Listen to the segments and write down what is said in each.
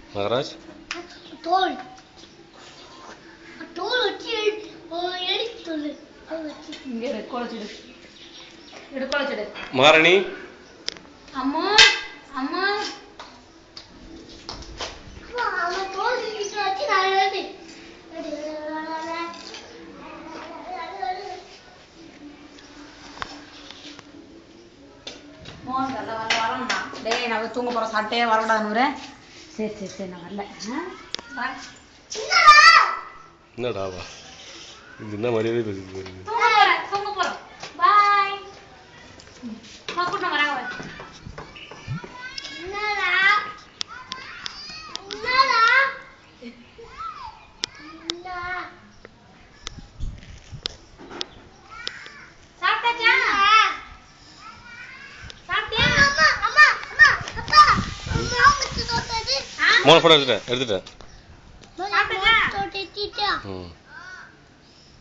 மகராஜ் தோல் தோல் வச்சு எடுத்து இங்க எடுக்கொளச்சிடு மகாராணி அம்மா அம்மா அம்மா தோல் வச்சு நான் எழுது மோகன் வரணும்னா டேய் நான் தூங்க போற சாப்பிட்டே வரடா நூறு சரி சரி சரி நான் வரல என்னடாவா இது என்ன மரியாதை பேசுது தூங்க போறோம் பாய் கூட்டம் வராங்க என்னடா என்னடா சாப்பிட்டாச்சா மோன போட்டோ எடுத்துட்டேன்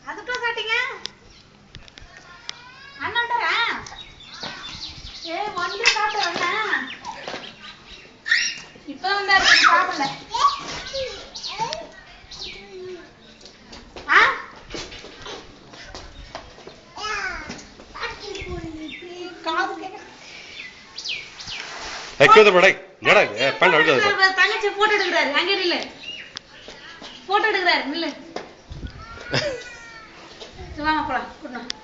அதுக்குள்ள சாப்பிட்டீங்க அண்ணாட்டா ஏ வந்து சாப்பிட்டேன் இப்போ வந்தாரு சாப்பிடல தங்கச்சி போட்டோ எடுக்கிறாரு அங்கே நில்லு போட்டோ எடுக்கிறாரு நில்லு வாங்க போலாம்